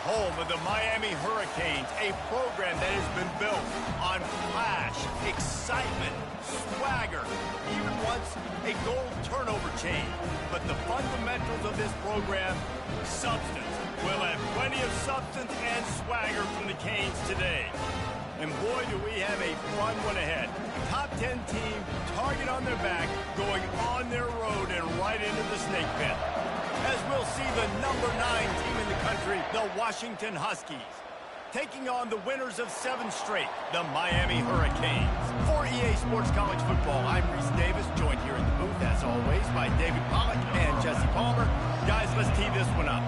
home of the Miami Hurricanes, a program that has been built on flash, excitement, swagger, even once a goal turnover chain. But the fundamentals of this program, substance. We'll have plenty of substance and swagger from the Canes today. And boy, do we have a fun one ahead. Top 10 team, target on their back, going on their road and right into the snake pit. As we'll see the number 9 team in the country, the Washington Huskies, taking on the winners of 7 straight, the Miami Hurricanes. For EA Sports College Football, I'm Reese Davis, joined here in the booth, as always, by David Pollack and Jesse Palmer. Guys, let's tee this one up.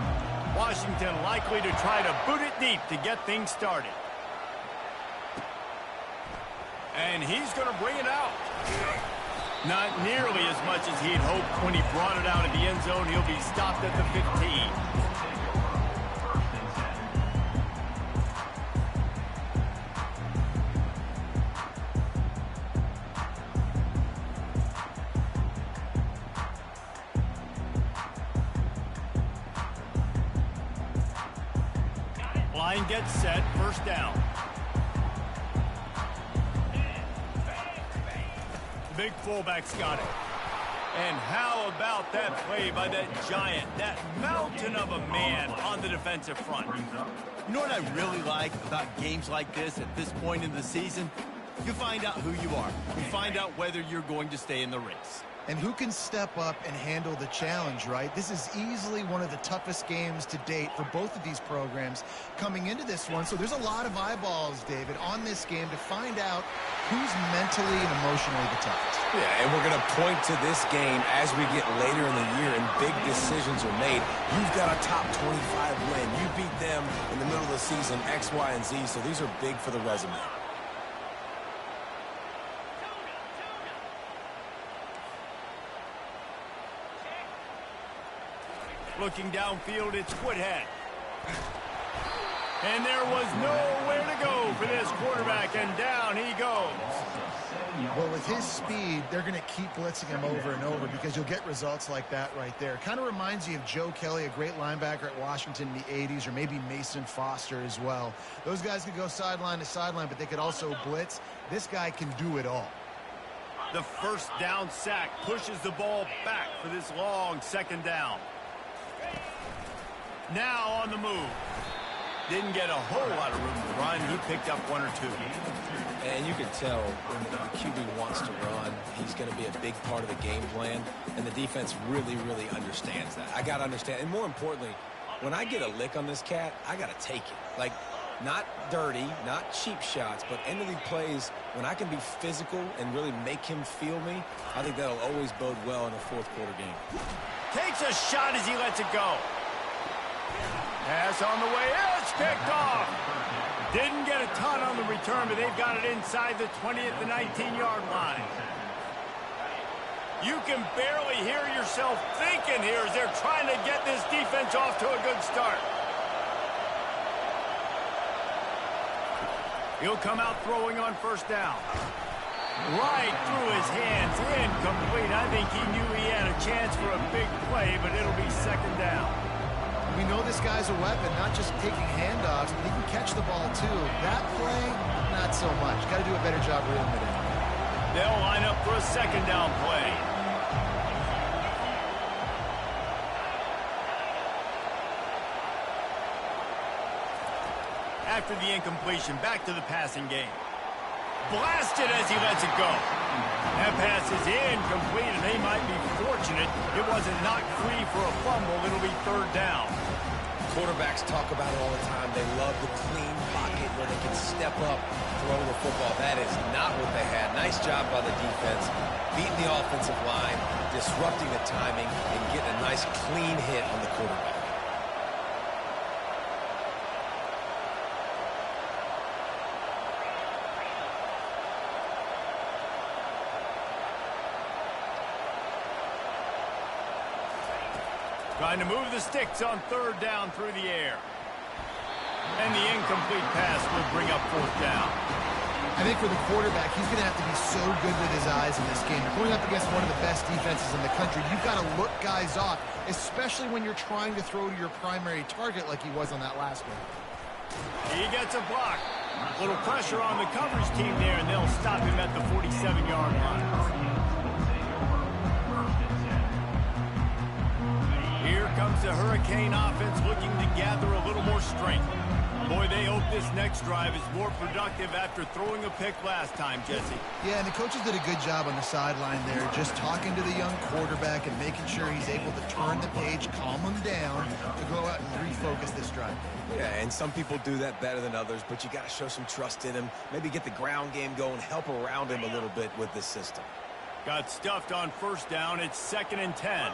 Washington likely to try to boot it deep to get things started. And he's going to bring it out. Not nearly as much as he'd hoped when he brought it out of the end zone. He'll be stopped at the 15. Line gets set, first down. Big fullback's got it. And how about that play by that giant, that mountain of a man on the defensive front? You know what I really like about games like this at this point in the season? You find out who you are. You find out whether you're going to stay in the race. And who can step up and handle the challenge, right? This is easily one of the toughest games to date for both of these programs coming into this one. So there's a lot of eyeballs, David, on this game to find out who's mentally and emotionally the toughest. Yeah, and we're going to point to this game as we get later in the year and big decisions are made. You've got a top 25 win. You beat them in the middle of the season, X, Y, and Z, so these are big for the resume. Looking downfield, it's Woodhead. And there was nowhere to go for this quarterback, and down he goes. Well, with his speed, they're going to keep blitzing him over and over because you'll get results like that right there. Kind of reminds you of Joe Kelly, a great linebacker at Washington in the 80s, or maybe Mason Foster as well. Those guys could go sideline to sideline, but they could also blitz. This guy can do it all. The first down sack pushes the ball back for this long second down. Now on the move. Didn't get a whole lot of room to run. He picked up 1 or 2. And you can tell when the QB wants to run, he's going to be a big part of the game plan. And the defense really, really understands that. I got to understand. And more importantly, when I get a lick on this cat, I got to take it. Like, not dirty, not cheap shots, but end of the plays, when I can be physical and really make him feel me, I think that'll always bode well in a fourth quarter game. Takes a shot as he lets it go. Pass on the way, it's picked off. Didn't get a ton on the return, but they've got it inside the 20 at the 19-yard line. You can barely hear yourself thinking here as they're trying to get this defense off to a good start. He'll come out throwing on first down. Right through his hands, incomplete. I think he knew he had a chance for a big play, but it'll be second down. We know this guy's a weapon, not just taking handoffs, but he can catch the ball too. That play, not so much. Got to do a better job reeling it in. They'll line up for a second down play. After the incompletion, back to the passing game. Blasted as he lets it go. That pass is incomplete, and they might be fortunate it wasn't knocked free for a fumble. It'll be third down. Quarterbacks talk about it all the time. They love the clean pocket where they can step up, throw the football. That is not what they had. Nice job by the defense, beating the offensive line, disrupting the timing, and getting a nice clean hit on the quarterback. Trying to move the sticks on third down through the air. And the incomplete pass will bring up fourth down. I think for the quarterback, he's going to have to be so good with his eyes in this game. You're going up against one of the best defenses in the country. You've got to look guys off, especially when you're trying to throw to your primary target like he was on that last one. He gets a block. A little pressure on the coverage team there, and they'll stop him at the 47-yard line. Here comes the Hurricane offense looking to gather a little more strength. Boy, they hope this next drive is more productive after throwing a pick last time, Jesse. Yeah, and the coaches did a good job on the sideline there, just talking to the young quarterback and making sure he's able to turn the page, calm him down, to go out and refocus this drive. Yeah, and some people do that better than others, but you got to show some trust in him. Maybe get the ground game going, help around him a little bit with this system. Got stuffed on first down. It's 2nd and 10.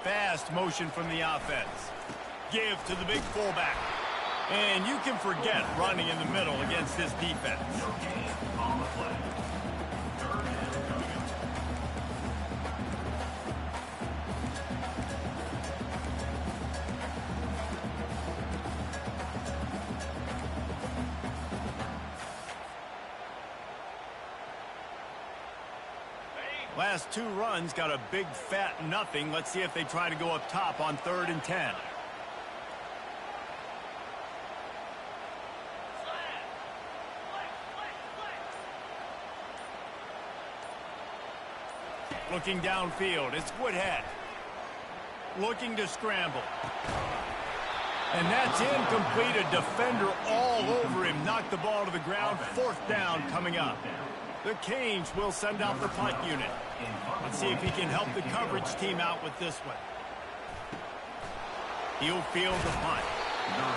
Fast motion from the offense. Give to the big fullback. And you can forget running in the middle against this defense. Last two runs got a big fat nothing. Let's see if they try to go up top on 3rd and 10. Looking downfield, it's Woodhead. Looking to scramble. And that's incomplete. A defender all over him. Knocked the ball to the ground. 4th down coming up. The Canes will send out the punt unit. Let's see if he can help the coverage team out with this one. He'll field the punt.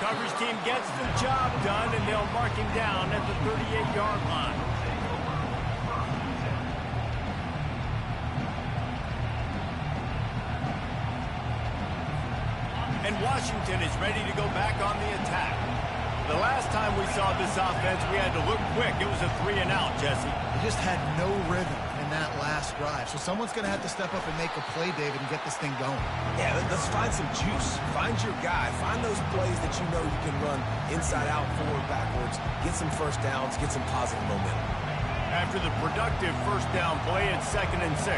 Coverage team gets the job done, and they'll mark him down at the 38-yard line. And Washington is ready to go back on the attack. The last time we saw this offense, we had to look quick. It was a 3-and-out, Jesse. They just had no rhythm in that last drive. So someone's going to have to step up and make a play, David, and get this thing going. Yeah, let's find some juice. Find your guy. Find those plays that you know you can run inside out, forward, backwards. Get some first downs. Get some positive momentum. After the productive first down play, it's 2nd and 6.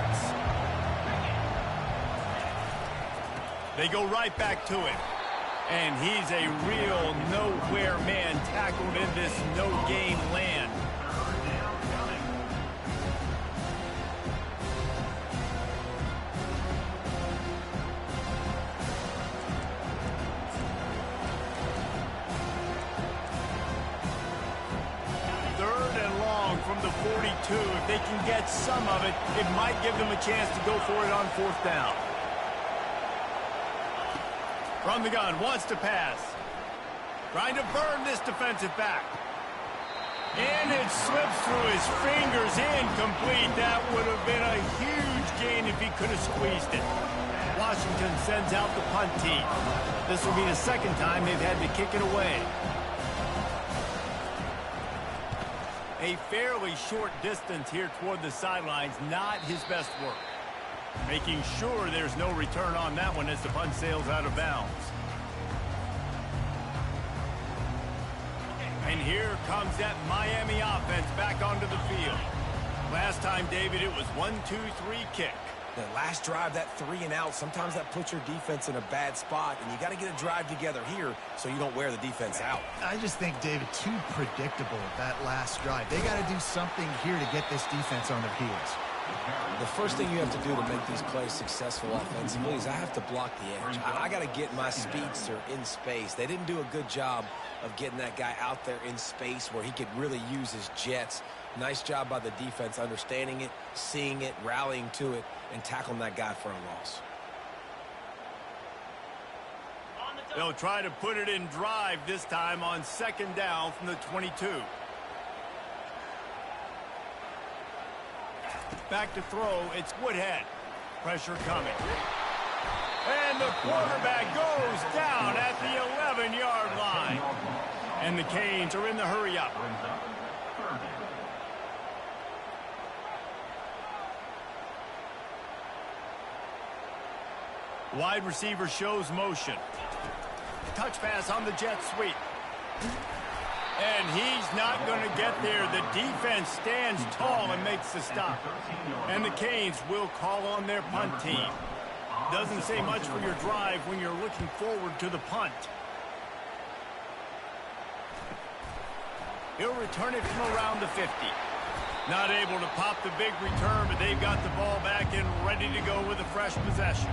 They go right back to him. And he's a real nowhere man tackled in this no-game land. Third and long from the 42. If they can get some of it, it might give them a chance to go for it on 4th down. From the gun, wants to pass. Trying to burn this defensive back. And it slips through his fingers, incomplete. That would have been a huge gain if he could have squeezed it. Washington sends out the punt team. This will be the 2nd time they've had to kick it away. A fairly short distance here toward the sidelines, not his best work. Making sure there's no return on that one as the punt sails out of bounds. And here comes that Miami offense back onto the field. Last time, David, it was 1-2-3 kick. The last drive, that 3-and-out, sometimes that puts your defense in a bad spot, and you got to get a drive together here so you don't wear the defense out. I just think, David, too predictable, that last drive. They got to do something here to get this defense on their heels. The first thing you have to do to make these plays successful offensively is I have to block the edge. I got to get my speedster in space. They didn't do a good job of getting that guy out there in space where he could really use his jets. Nice job by the defense understanding it, seeing it, rallying to it, and tackling that guy for a loss. They'll try to put it in drive this time on 2nd down from the 22. Back to throw, it's Woodhead. Pressure coming. And the quarterback goes down at the 11-yard line. And the Canes are in the hurry-up. Wide receiver shows motion. Touch pass on the jet sweep. And he's not going to get there. The defense stands tall and makes the stop. And the Canes will call on their punt team. Doesn't say much for your drive when you're looking forward to the punt. He'll return it from around the 50. Not able to pop the big return, but they've got the ball back and ready to go with a fresh possession.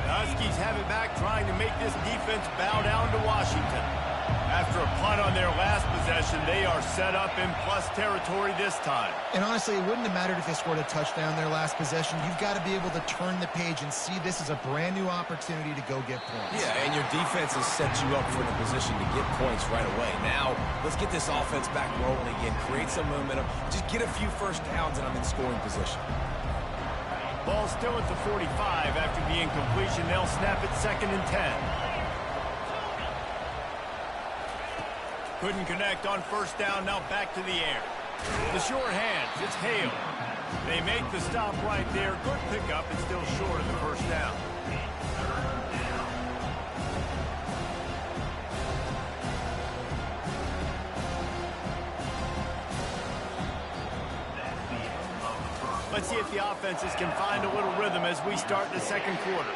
Huskies have it back, trying to make this defense bow down to Washington. After a punt on their last possession, they are set up in plus territory this time. And honestly, it wouldn't have mattered if they scored a touchdown their last possession. You've got to be able to turn the page and see this as a brand new opportunity to go get points. Yeah, and your defense has set you up for the position to get points right away. Now, let's get this offense back rolling again, create some momentum, just get a few first downs, and I'm in scoring position. Ball still at the 45 after the incompletion. They'll snap it 2nd and 10. Couldn't connect on first down, now back to the air. The short hands, it's Hale. They make the stop right there. Good pickup, and still short of the first down. Let's see if the offenses can find a little rhythm as we start the second quarter.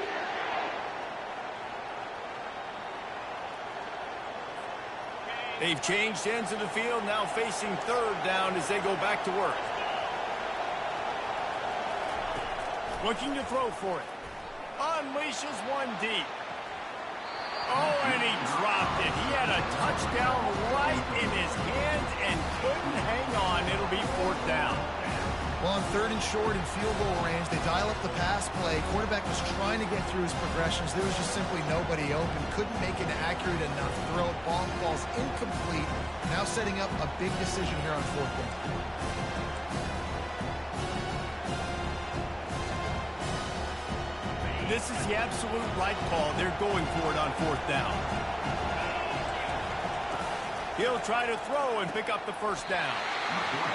They've changed ends of the field, now facing 3rd down as they go back to work. Looking to throw for it. Unleashes one deep. Oh, and he dropped it. He had a touchdown right in his hands and couldn't hang on. It'll be 4th down. Well, on 3rd and short in field goal range, they dial up the pass play. Quarterback was trying to get through his progressions. There was just simply nobody open. Couldn't make an accurate enough throw. Ball falls incomplete. Now setting up a big decision here on 4th down. This is the absolute right call. They're going for it on 4th down. He'll try to throw and pick up the first down.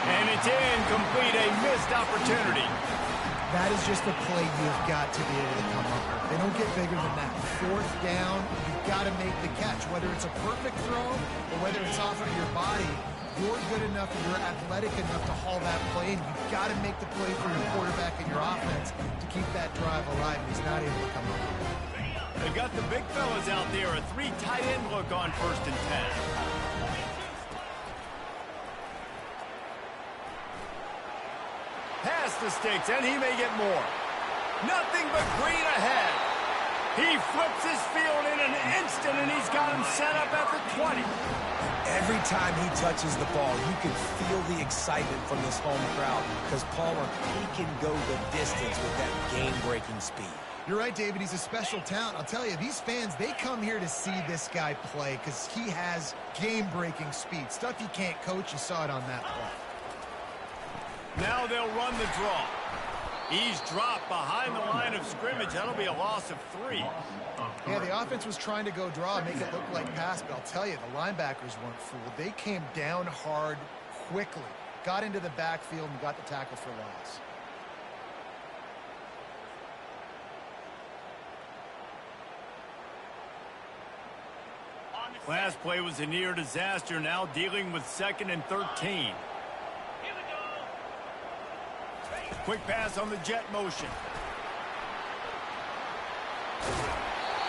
And it's incomplete, a missed opportunity. That is just a play you've got to be able to come up with. They don't get bigger than that. 4th down, you've got to make the catch. Whether it's a perfect throw or whether it's off of your body, you're good enough and you're athletic enough to haul that play, and you've got to make the play for your quarterback and your offense to keep that drive alive, and he's not able to come up with it. They've got the big fellas out there, a 3 tight end look on 1st and 10. Past the sticks, and he may get more. Nothing but green ahead. He flips his field in an instant, and he's got him set up at the 20. Every time he touches the ball, you can feel the excitement from this home crowd because Palmer, he can go the distance with that game-breaking speed. You're right, David. He's a special talent. I'll tell you, these fans, they come here to see this guy play because he has game-breaking speed. Stuff you can't coach. You saw it on that play. Now they'll run the draw. He's dropped behind the line of scrimmage. That'll be a loss of 3. Yeah, the offense was trying to go draw, make it look like pass, but I'll tell you, the linebackers weren't fooled. They came down hard quickly, got into the backfield, and got the tackle for loss. Last play was a near disaster, now dealing with 2nd and 13. Quick pass on the jet motion.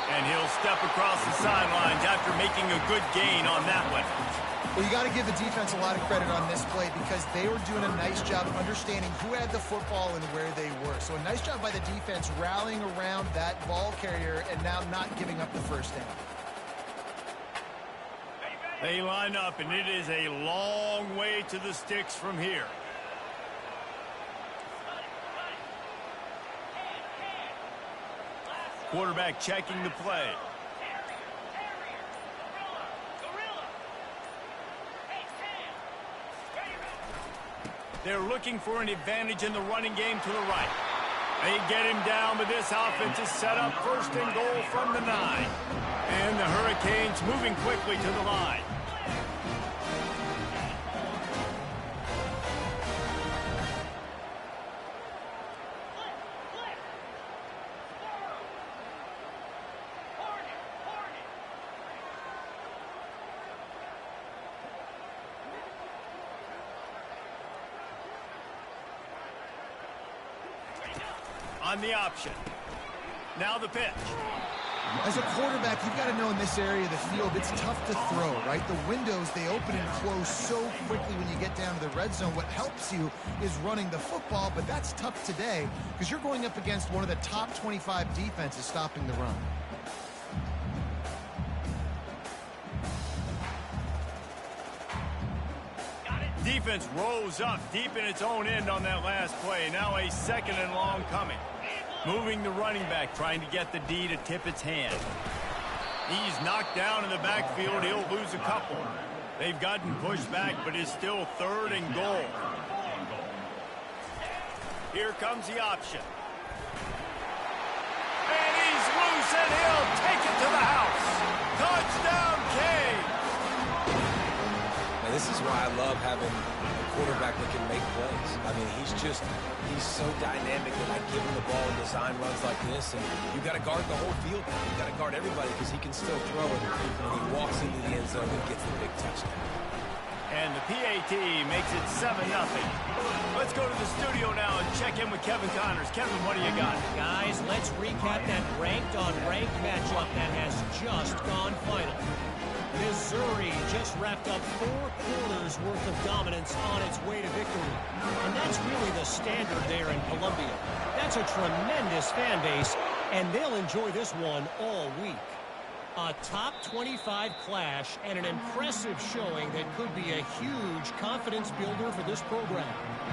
And he'll step across the sidelines after making a good gain on that one. Well, you got to give the defense a lot of credit on this play because they were doing a nice job understanding who had the football and where they were. So a nice job by the defense rallying around that ball carrier and now not giving up the first down. They line up, and it is a long way to the sticks from here. Quarterback checking the play. They're looking for an advantage in the running game to the right. They get him down, but this offense is set up 1st and goal from the 9. And the Hurricanes moving quickly to the line. on the option. Now the pitch. As a quarterback, you've got to know in this area of the field, it's tough to throw, right? The windows, they open and close so quickly when you get down to the red zone. What helps you is running the football, but that's tough today because you're going up against one of the top 25 defenses stopping the run. Defense rolls up deep in its own end on that last play. Now a second and long coming. Moving the running back, trying to get the D to tip its hand. He's knocked down in the backfield. He'll lose a couple. They've gotten pushed back, but it's still 3rd and goal. Here comes the option. And he's loose, and he'll take it to the house. Touchdown, Kane. Now, this is why I love having a quarterback that can make plays. I mean, he's so dynamic that I give him the ball and design runs like this, and you got to guard the whole field. You got to guard everybody because he can still throw it when he walks into the end zone and gets the big touchdown. And the PAT makes it 7-0. Let's go to the studio now and check in with Kevin Connors. Kevin, what do you got? Guys, let's recap that ranked-on-ranked matchup that has just gone final. Missouri just wrapped up 4 quarters worth of dominance on its way to victory. And that's really the standard there in Columbia. That's a tremendous fan base, and they'll enjoy this one all week. A top 25 clash and an impressive showing that could be a huge confidence builder for this program.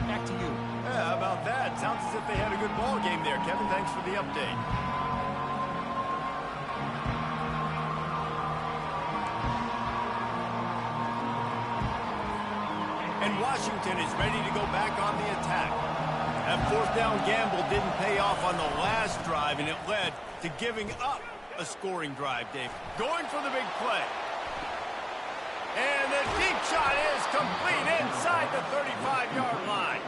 Back to you. Yeah, how about that? Sounds as if they had a good ball game there. Kevin, thanks for the update. And Washington is ready to go back on the attack. That 4th down gamble didn't pay off on the last drive, and it led to giving up a scoring drive, Dave. Going for the big play. And the deep shot is complete inside the 35-yard line.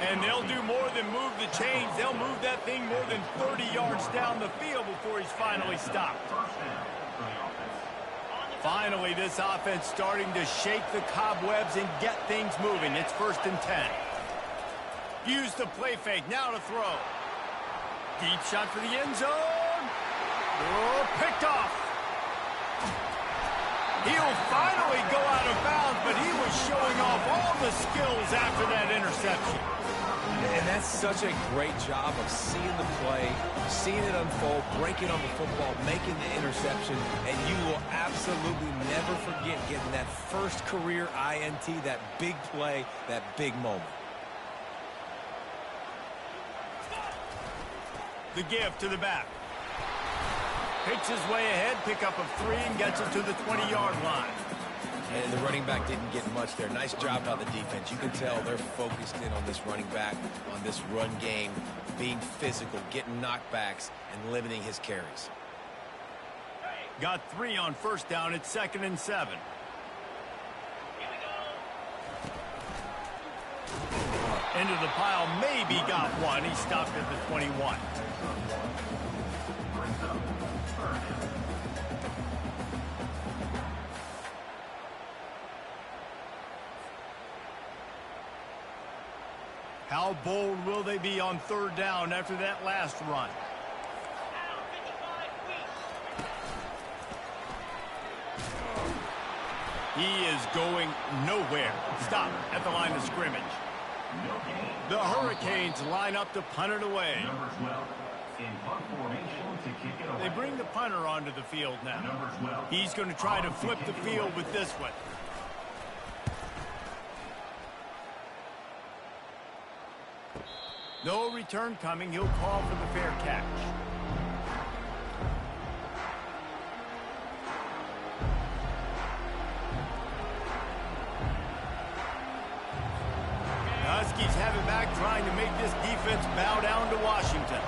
And they'll do more than move the chains. They'll move that thing more than 30 yards down the field before he's finally stopped. Finally, this offense starting to shake the cobwebs and get things moving. It's 1st and 10. Use the play fake. Now to throw. Deep shot for the end zone. Oh, picked off. He'll finally go out of bounds, but he was showing off all the skills after that interception. And that's such a great job of seeing the play, seeing it unfold, breaking on the football, making the interception, and you will absolutely never forget getting that first career INT, that big play, that big moment. The give to the back. Picks his way ahead, pickup of 3, and gets it to the 20-yard line. And the running back didn't get much there. Nice job by the defense. You can tell they're focused in on this running back, on this run game, being physical, getting knockbacks, and limiting his carries. Got 3 on 1st down. It's 2nd and 7. Into the pile, maybe got 1. He stopped at the 21. How bold will they be on 3rd down after that last run? He is going nowhere. Stop at the line of scrimmage. The Hurricanes line up to punt it away. They bring the punter onto the field now. He's going to try to flip the field with this one. No return coming. He'll call for the fair catch. Huskies have it back, trying to make this defense bow down to Washington.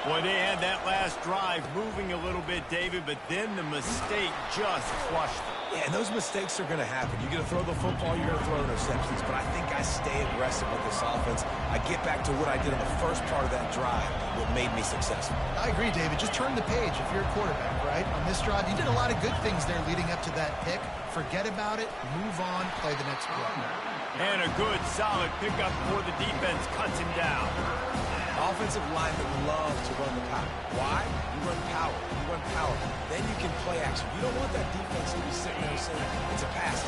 Boy, they had that last drive moving a little bit, David, but then the mistake just crushed them. Yeah, and those mistakes are going to happen. You're going to throw the football, you're going to throw interceptions, but I think I stay aggressive with this offense. I get back to what I did in the first part of that drive, what made me successful. I agree, David. Just turn the page if you're a quarterback, right? On this drive, you did a lot of good things there leading up to that pick. Forget about it, move on, play the next play. And a good, solid pickup before the defense cuts him down. Offensive linemen love to run the power. Why? You run power. You run power. Then you can play action. You don't want that defense to be sitting there saying, it's a pass,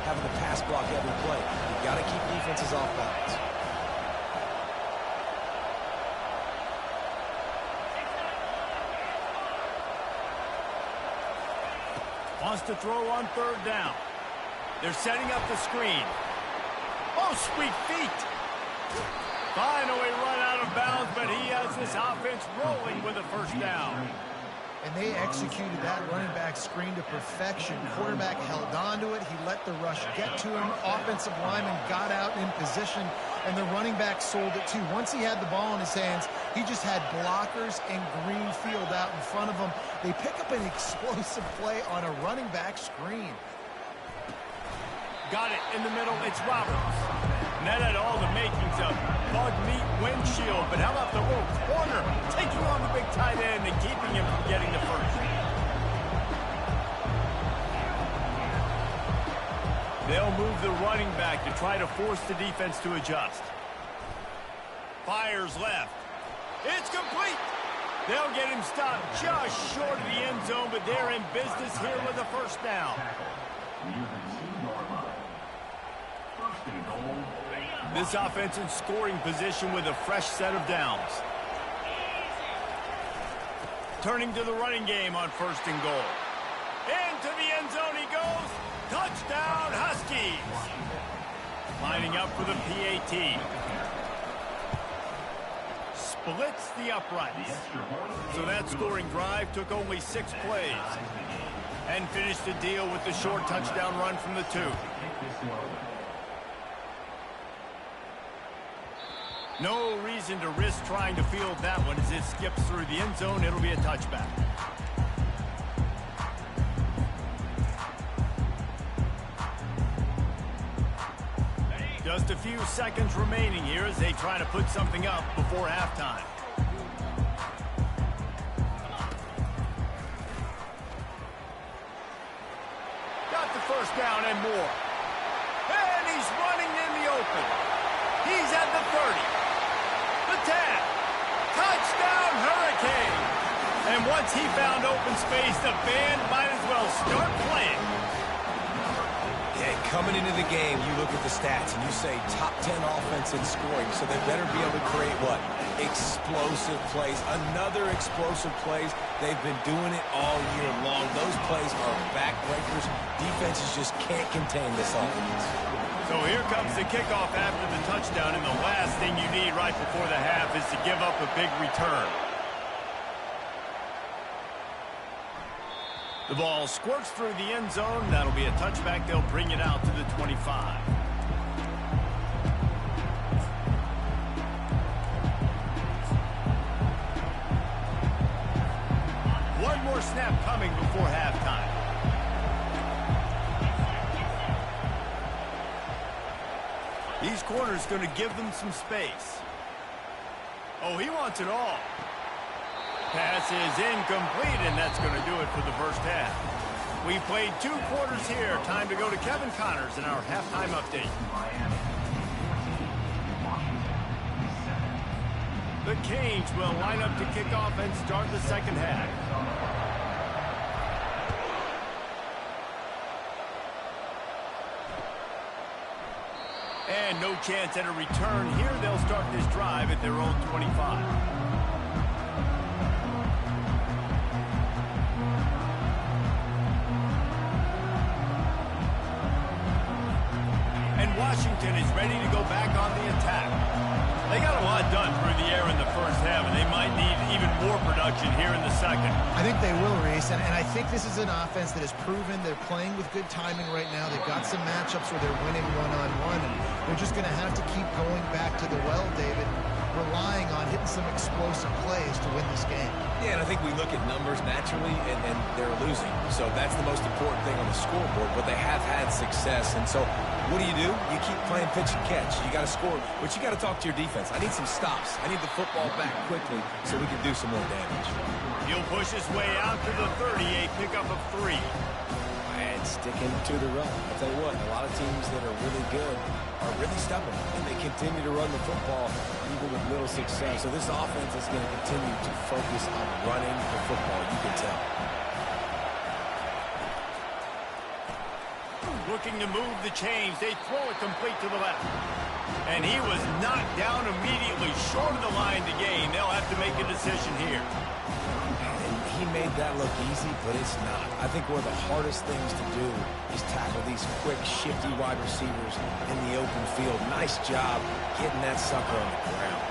having the pass block every play. You got to keep defenses off balance. Wants to throw on third down. They're setting up the screen. Oh, sweet feet. Finally run out of bounds, but he has this offense rolling with a first down. And they executed that running back screen to perfection. Quarterback held on to it. He let the rush get to him. Offensive lineman got out in position, and the running back sold it too. Once he had the ball in his hands, he just had blockers and green field out in front of him. They pick up an explosive play on a running back screen. Got it in the middle. It's Roberts. And that had all the makings of bug meat windshield. But how about the little corner taking on the big tight end and keeping him from getting the first? They'll move the running back to try to force the defense to adjust. Fires left. It's complete. They'll get him stopped just short of the end zone, but they're in business here with a first down. This offense in scoring position with a fresh set of downs. Turning to the running game on first and goal. Into the end zone he goes. Touchdown, Huskies. Lining up for the PAT. Splits the uprights. So that scoring drive took only 6 plays. And finished the deal with the short touchdown run from the 2. No reason to risk trying to field that one as it skips through the end zone. It'll be a touchback. Just a few seconds remaining here as they try to put something up before halftime. Got the first down and more. And he's running in the open. He's at the 30. The 10. Touchdown, Hurricane. And once he found open space, the band might as well start playing. Yeah, coming into the game, you look at the stats and you say top 10 offense in scoring, so they better be able to create what? Explosive plays. Another explosive plays. They've been doing it all year long. Those plays are backbreakers. Defenses just can't contain this offense. So here comes the kickoff after the touchdown, and the last thing you need right before the half is to give up a big return. The ball squirts through the end zone. That'll be a touchback. They'll bring it out to the 25. One more snap coming before halftime. These corners going to give them some space. Oh, he wants it all. Pass is incomplete, and that's going to do it for the first half. We played 2 quarters here. Time to go to Kevin Connors in our halftime update. The Canes will line up to kick off and start the second half. And no chance at a return here. They'll start this drive at their own 25. Washington is ready to go back on the attack. They got a lot done through the air in the first half, and they might need even more production here in the second. I think they will, Reese, and I think this is an offense that has proven they're playing with good timing right now. They've got some matchups where they're winning one-on-one, and they're just going to have to keep going back to the well, David, relying on hitting some explosive plays to win this game. Yeah, and I think we look at numbers naturally, and they're losing. So that's the most important thing on the scoreboard, but they have had success. And so what do? You keep playing pitch and catch. You got to score, but you got to talk to your defense. I need some stops. I need the football back quickly so we can do some more damage. He'll push his way out to the 30, a pickup of 3. And sticking to the run. I'll tell you what, a lot of teams that are really good are really stubborn, and they continue to run the football even with little success. So this offense is going to continue to focus on running the football, you can tell. Looking to move the chains. They throw it complete to the left. And he was knocked down immediately, short of the line to gain. They'll have to make a decision here. And he made that look easy, but it's not. I think one of the hardest things to do is tackle these quick, shifty wide receivers in the open field. Nice job getting that sucker on the ground.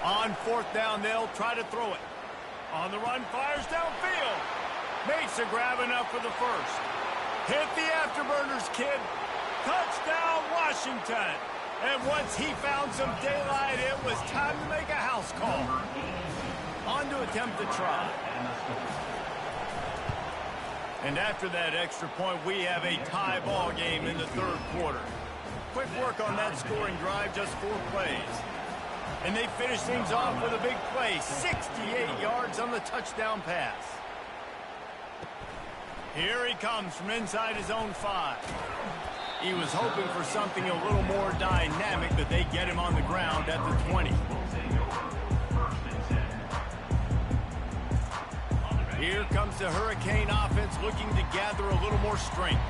On fourth down, they'll try to throw it. On the run, fires downfield. Makes a grab enough for the first. Hit the afterburners, kid. Touchdown, Washington. And once he found some daylight, it was time to make a house call. On to attempt the try. And after that extra point, we have a tie ball game in the third quarter. Quick work on that scoring drive, just 4 plays. And they finish things off with a big play, 68 yards on the touchdown pass. Here he comes from inside his own 5. He was hoping for something a little more dynamic, but they get him on the ground at the 20. Here comes the Hurricane offense looking to gather a little more strength.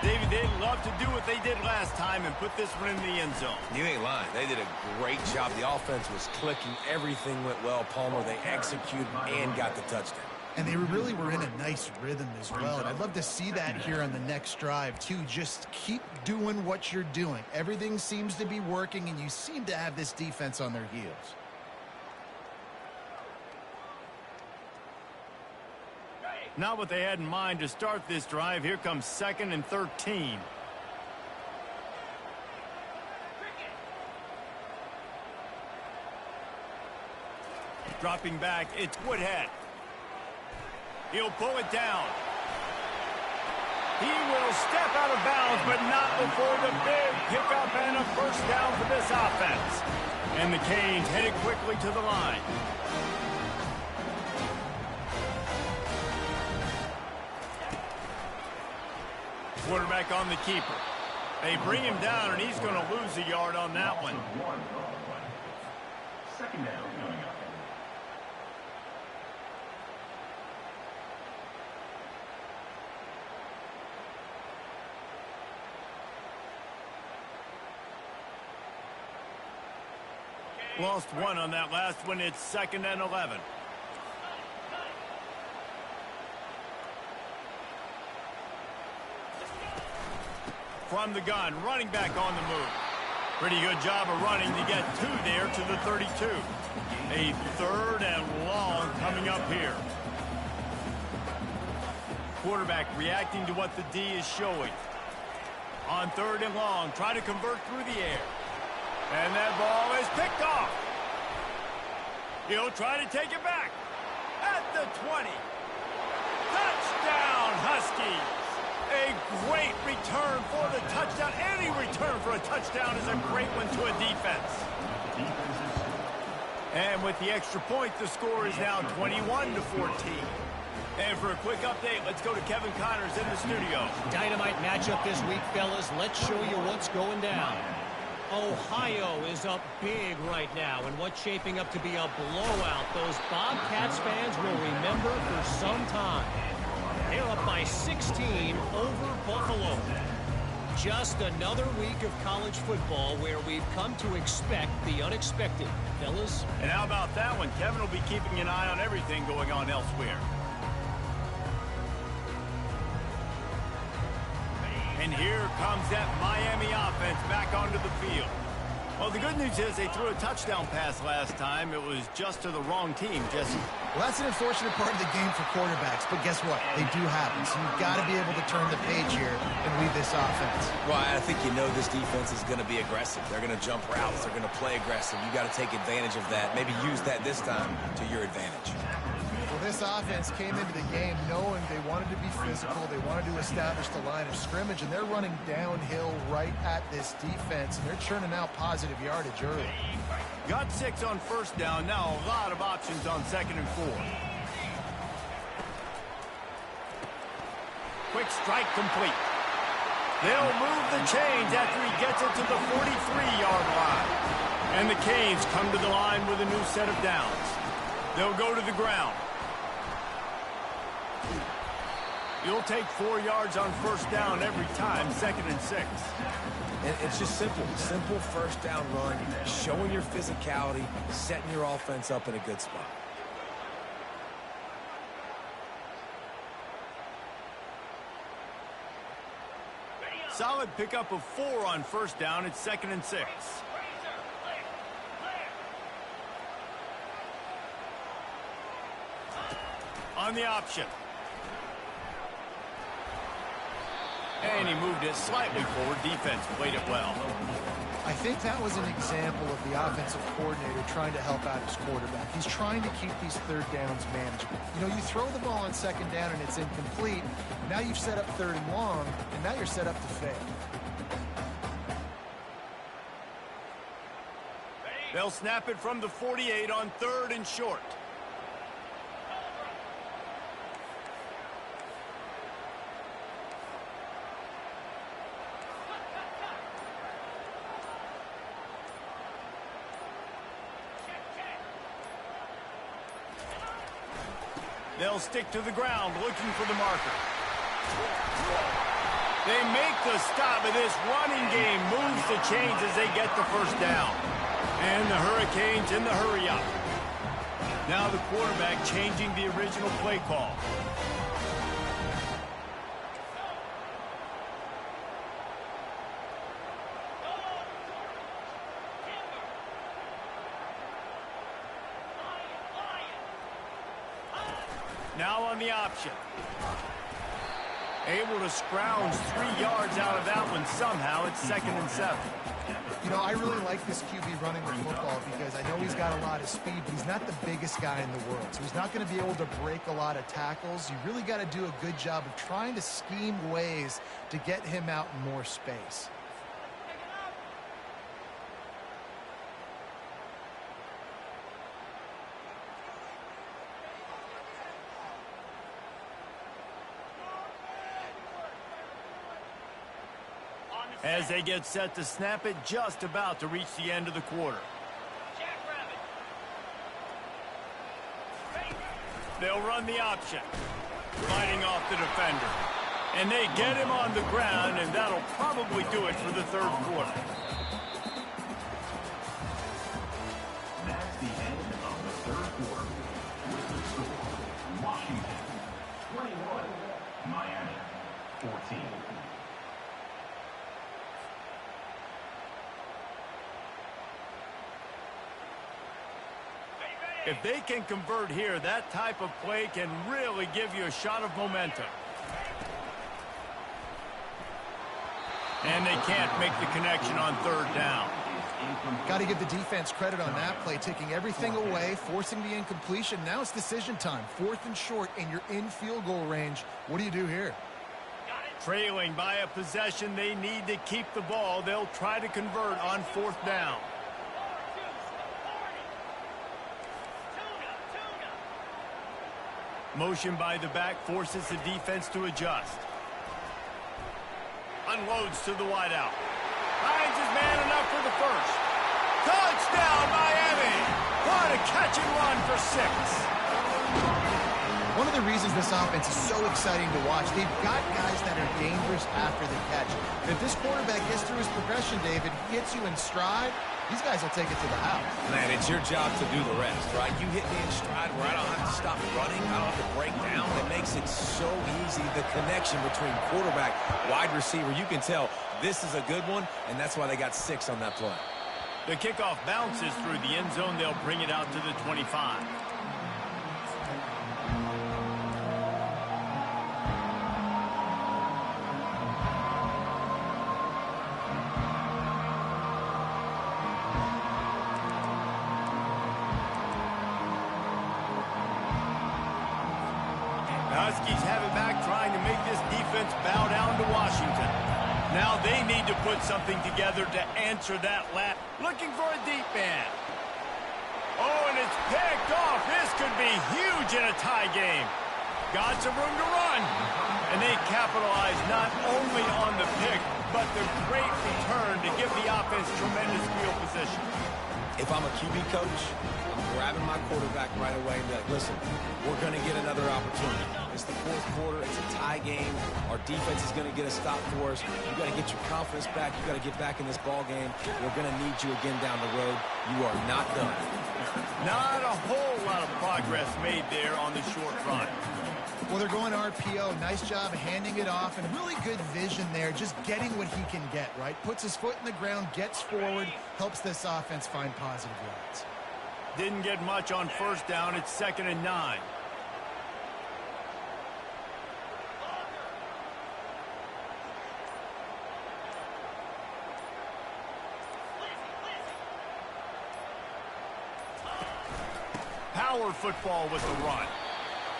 David, they'd love to do what they did last time and put this one in the end zone. You ain't lying. They did a great job. The offense was clicking. Everything went well, Palmer. They executed and got the touchdown. And they really were in a nice rhythm as well. And I'd love to see that here on the next drive, too. Just keep doing what you're doing. Everything seems to be working, and you seem to have this defense on their heels. Not what they had in mind to start this drive. Here comes 2nd and 13. Dropping back, it's Woodhead. He'll pull it down. He will step out of bounds, but not before the big pickup and a first down for this offense. And the Canes headed quickly to the line. Quarterback on the keeper. They bring him down, and he's going to lose a yard on that one. 2nd down coming up. Lost 1 on that last one. It's 2nd and 11. From the gun, running back on the move. Pretty good job of running to get 2 there to the 32. A 3rd and long coming up here. Quarterback reacting to what the D is showing. On 3rd and long, try to convert through the air. And that ball is picked off. He'll try to take it back. At the 20. Touchdown, Huskies. A great return for the touchdown. Any return for a touchdown is a great one to a defense. And with the extra point, the score is now 21-14. And for a quick update, let's go to Kevin Connors in the studio. Dynamite matchup this week, fellas. Let's show you what's going down. Ohio is up big right now in what's shaping up to be a blowout those Bobcats fans will remember for some time. They're up by 16 over Buffalo. Just another week of college football where we've come to expect the unexpected, fellas. And how about that one? Kevin will be keeping an eye on everything going on elsewhere. And here comes that Miami offense back onto the field. Well, the good news is they threw a touchdown pass last time. It was just to the wrong team, Jesse. Well, that's an unfortunate part of the game for quarterbacks, but guess what? They do happen, so you've got to be able to turn the page here and lead this offense. Well, I think you know this defense is going to be aggressive. They're going to jump routes. They're going to play aggressive. You got to take advantage of that. Maybe use that this time to your advantage. Well, this offense came into the game knowing they wanted to be physical. They wanted to establish the line of scrimmage, and they're running downhill right at this defense, and they're churning out positive yardage early. Got 6 on first down. Now a lot of options on 2nd and 4. quick strike complete. They'll move the chains after he gets it to the 43-yard line. And the Canes come to the line with a new set of downs. They'll go to the ground. You'll take 4 yards on first down every time, 2nd and 6. And it's just simple. Simple first down run, showing your physicality, setting your offense up in a good spot. Solid pickup of 4 on first down. It's 2nd and 6. On the option. And he moved it slightly forward. Defense played it well. I think that was an example of the offensive coordinator trying to help out his quarterback. He's trying to keep these third downs manageable. You know, you throw the ball on 2nd down and it's incomplete. Now you've set up 3rd and long, and now you're set up to fail. They'll snap it from the 48 on 3rd and short. They'll stick to the ground looking for the marker. They make the stop, and this running game moves the chains as they get the first down. And the Hurricanes in the hurry up. Now the quarterback changing the original play call. Now on the option. Able to scrounge 3 yards out of that one somehow. It's 2nd and 7. You know, I really like this QB running the football because I know he's got a lot of speed, but he's not the biggest guy in the world. So he's not going to be able to break a lot of tackles. You really got to do a good job of trying to scheme ways to get him out in more space. As they get set to snap it, just about to reach the end of the quarter. They'll run the option, fighting off the defender. And they get him on the ground, and that'll probably do it for the 3rd quarter. That's the end of the 3rd quarter. With the score, Washington 21, Miami 14. If they can convert here, that type of play can really give you a shot of momentum. And they can't make the connection on 3rd down. Got to give the defense credit on that play, taking everything away, forcing the incompletion. Now it's decision time. 4th and short, and you're in field goal range. What do you do here? Trailing by a possession, they need to keep the ball. They'll try to convert on 4th down. Motion by the back forces the defense to adjust. Unloads to the wideout. Finds his man enough for the first. Touchdown, Miami! What a catch and run for 6. One of the reasons this offense is so exciting to watch, they've got guys that are dangerous after the catch. If this quarterback gets through his progression, David, hits you in stride, these guys will take it to the house. Man, it's your job to do the rest, right? You hit me in stride where I don't have to stop running. I don't have to break down. It makes it so easy. The connection between quarterback, wide receiver, you can tell this is a good one, and that's why they got 6 on that play. The kickoff bounces through the end zone. They'll bring it out to the 25. Huskies have it back, trying to make this defense bow down to Washington. Now they need to put something together to answer that lap. Looking for a deep man. Oh, and it's picked off. This could be huge in a tie game. Got some room to run. And they capitalize not only on the pick, but the great return to give the offense tremendous field position. If I'm a QB coach, I'm grabbing my quarterback right away and be like, listen, we're going to get another opportunity. It's the fourth quarter. It's a tie game. Our defense is going to get a stop for us. You got to get your confidence back. You got to get back in this ball game. We're going to need you again down the road. You are not done. Not a whole lot of progress made there on the short run. Well, they're going RPO. Nice job handing it off, and really good vision there, just getting what he can get, right? Puts his foot in the ground, gets forward, helps this offense find positive yards. Didn't get much on first down. It's 2nd and 9. Power football with the run.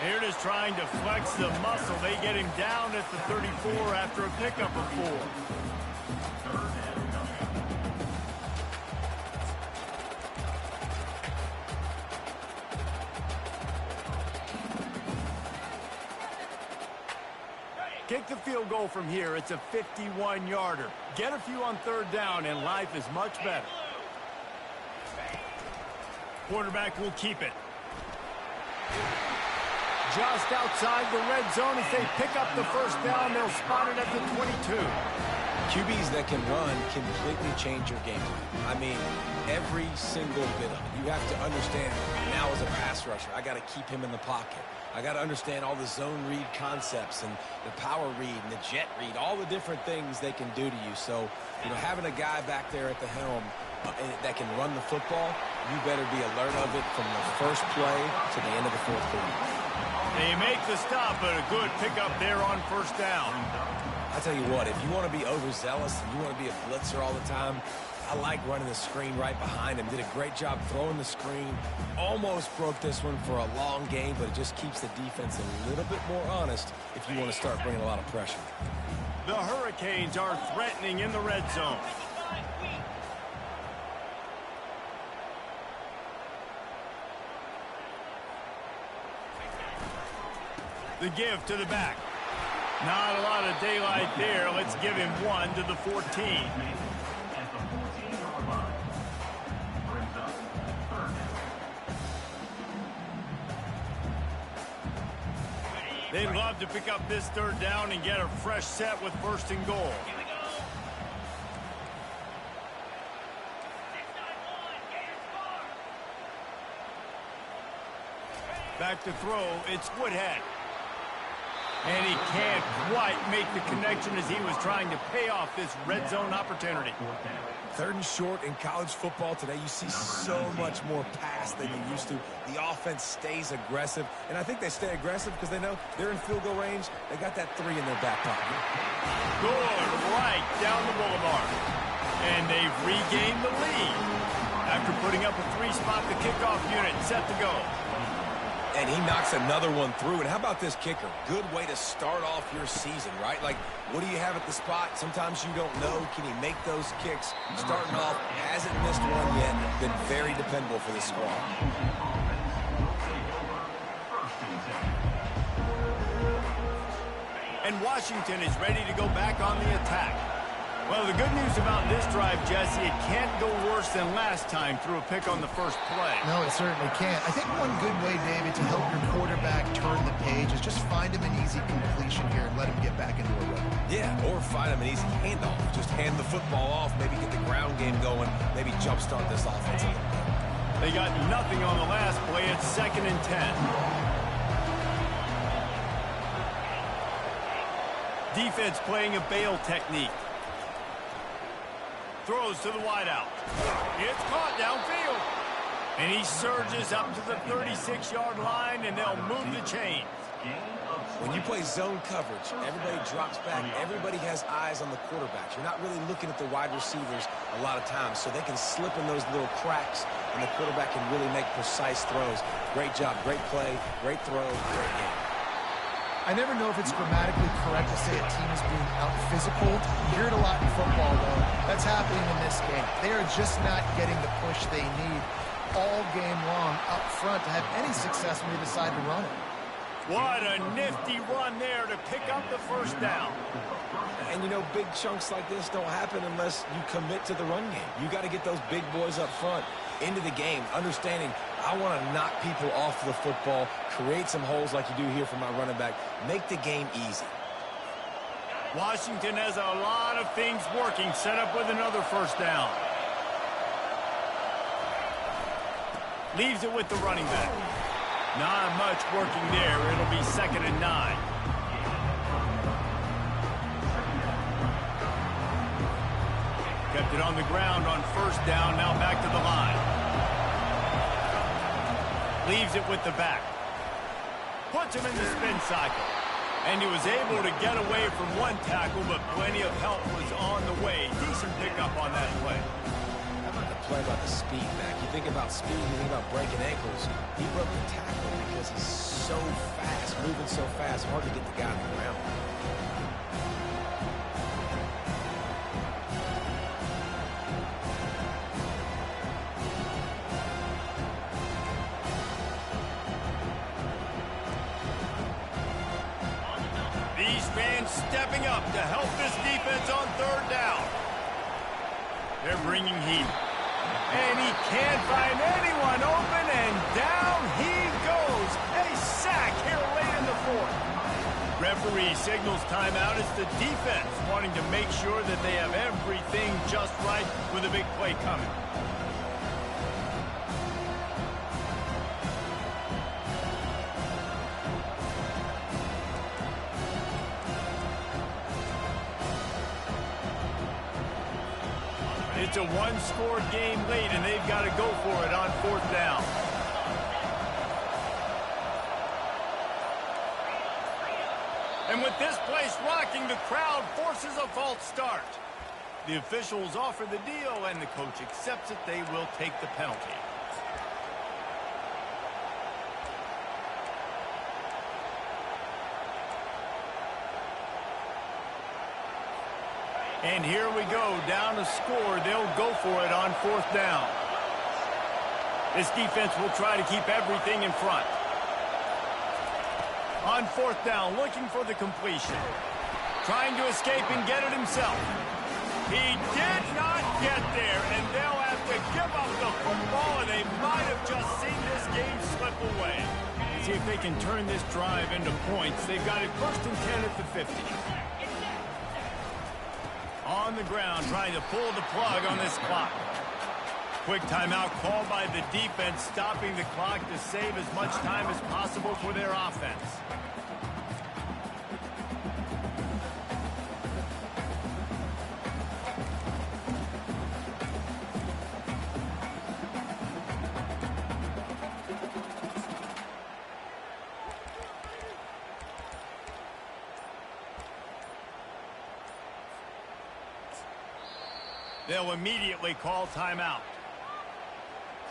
Here it is trying to flex the muscle. They get him down at the 34 after a pickup of 4. Kick the field goal from here. It's a 51-yarder. Get a few on 3rd down, and life is much better. Quarterback will keep it. Just outside the red zone as they pick up the first down. They'll spot it at the 22. QBs that can run completely change your game plan. I mean, every single bit of it. You have to understand, now as a pass rusher, I got to keep him in the pocket. I got to understand all the zone read concepts and the power read and the jet read, all the different things they can do to you. So, having a guy back there at the helm that can run the football, you better be alert of it from the first play to the end of the fourth quarter. They make the stop, but a good pickup there on first down. I tell you what, if you want to be overzealous and you want to be a blitzer all the time, I like running the screen right behind him. Did a great job throwing the screen. Almost broke this one for a long game, but it just keeps the defense a little bit more honest if you want to start bringing a lot of pressure. The Hurricanes are threatening in the red zone. The give to the back. Not a lot of daylight there. Let's give him 1 to the 14. They'd love to pick up this 3rd down and get a fresh set with 1st and goal. Back to throw, it's Woodhead. And he can't quite make the connection as he was trying to pay off this red zone opportunity. 3rd and short in college football today, you see so much more pass than you used to. The offense stays aggressive, and I think they stay aggressive because they know they're in field goal range. They got that 3 in their back pocket. Good, right down the boulevard. And they've regained the lead. After putting up a 3-spot, the kickoff unit set to go. And he knocks another one through. And how about this kicker? Good way to start off your season, right? Like, what do you have at the spot? Sometimes you don't know. Can he make those kicks? Starting off, hasn't missed one yet. Been very dependable for this squad. And Washington is ready to go back on the attack. Well, the good news about this drive, Jesse, it can't go worse than last time through a pick on the first play. No, it certainly can't. I think one good way, David, to help your quarterback turn the page is just find him an easy completion here and let him get back into a rhythm. Yeah, or find him an easy handoff. Just hand the football off, maybe get the ground game going, maybe jumpstart this offense a little bit. They got nothing on the last play. It's 2nd and 10. Defense playing a bail technique. Throws to the wideout. It's caught downfield. And he surges up to the 36-yard line, and they'll move the chain. When you play zone coverage, everybody drops back. Everybody has eyes on the quarterback. You're not really looking at the wide receivers a lot of times, so they can slip in those little cracks, and the quarterback can really make precise throws. Great job, great play, great throw, great game. I never know if it's grammatically correct to say a team is being out-physical. You hear it a lot in football, though. That's happening in this game. They are just not getting the push they need all game long up front to have any success when they decide to run it. What a nifty run there to pick up the first down. And, you know, big chunks like this don't happen unless you commit to the run game. You got to get those big boys up front into the game, understanding I want to knock people off the football, create some holes like you do here for my running back, make the game easy. Washington has a lot of things working, set up with another first down. Leaves it with the running back. Not much working there. It'll be 2nd and 9. Kept it on the ground on first down, now back to the line. Leaves it with the back. Puts him in the spin cycle. And he was able to get away from one tackle, but plenty of help was on the way. Decent pickup on that play. How about the play about the speed, Mac? You think about speed, you think about breaking ankles. He broke the tackle because he's so fast, moving so fast, hard to get the guy on the ground. These fans stepping up to help this defense on third down. They're bringing heat. And he can't find anyone open, and down he goes. A sack here late in the fourth. Referee signals timeout as the defense wanting to make sure that they have everything just right with a big play coming. It's a one-score game late, and they've got to go for it on fourth down. And with this place rocking, the crowd forces a false start. The officials offer the deal, and the coach accepts it. They will take the penalty. And here we go, down to score. They'll go for it on fourth down. This defense will try to keep everything in front. On fourth down, looking for the completion. Trying to escape and get it himself. He did not get there, and they'll have to give up the football, and they might have just seen this game slip away. See if they can turn this drive into points. They've got it 1st and 10 at the 50. On the ground, trying to pull the plug on this clock. Quick timeout called by the defense, stopping the clock to save as much time as possible for their offense. They'll immediately call timeout.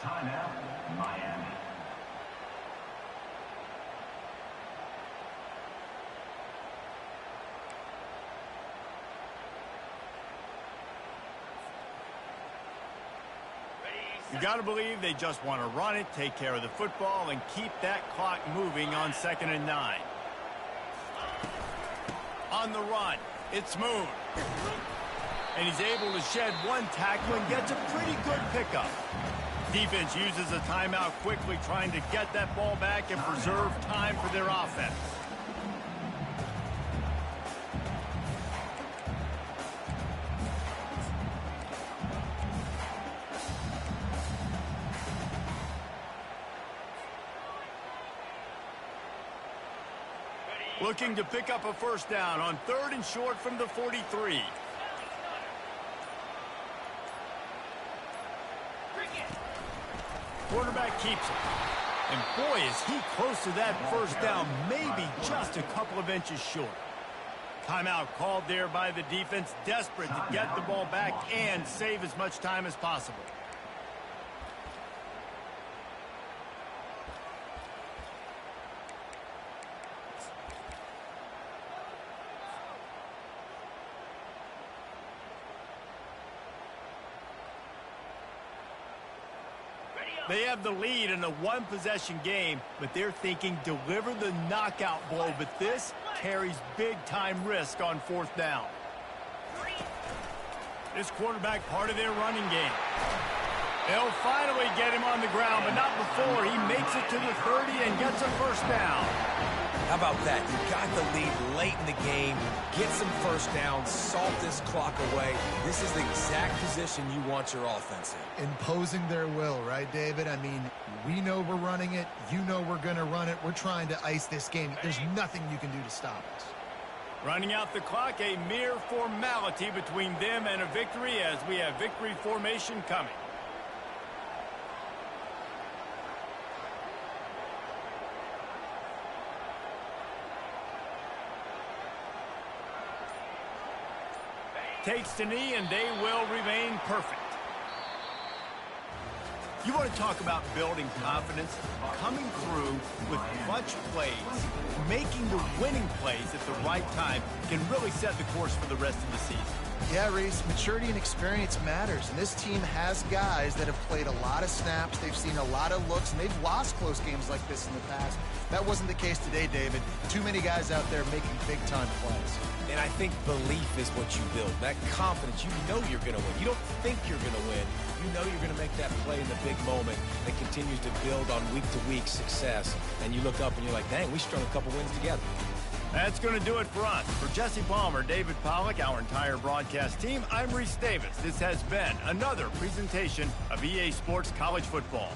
Timeout, Miami. You got to believe they just want to run it, take care of the football, and keep that clock moving on 2nd and 9. On the run, it's Moon. And he's able to shed one tackle and gets a pretty good pickup. Defense uses a timeout quickly, trying to get that ball back and preserve time for their offense. Looking to pick up a first down on 3rd and short from the 43. Quarterback keeps it. And boy, is he close to that first down, maybe just a couple of inches short. Timeout called there by the defense, desperate to get the ball back and save as much time as possible. They have the lead in a one-possession game, but they're thinking deliver the knockout blow. But this carries big-time risk on fourth down. This quarterback part of their running game. They'll finally get him on the ground, but not before he makes it to the 30 and gets a first down. How about that? You got the lead late in the game, get some first downs, salt this clock away. This is the exact position you want your offense in. Imposing their will, right, David? I mean, we know we're running it. You know we're going to run it. We're trying to ice this game. There's nothing you can do to stop us. Running out the clock, a mere formality between them and a victory as we have victory formation coming. Takes the knee, and they will remain perfect. You want to talk about building confidence? Coming through with clutch plays, making the winning plays at the right time can really set the course for the rest of the season. Yeah, Reese, maturity and experience matters, and this team has guys that have played a lot of snaps, they've seen a lot of looks, and they've lost close games like this in the past. That wasn't the case today, David. Too many guys out there making big-time plays. And I think belief is what you build. That confidence, you know you're going to win. You don't think you're going to win. You know you're going to make that play in the big moment that continues to build on week-to-week success. And you look up and you're like, dang, we strung a couple wins together. That's going to do it for us. For Jesse Palmer, David Pollack, our entire broadcast team, I'm Reese Davis. This has been another presentation of EA Sports College Football.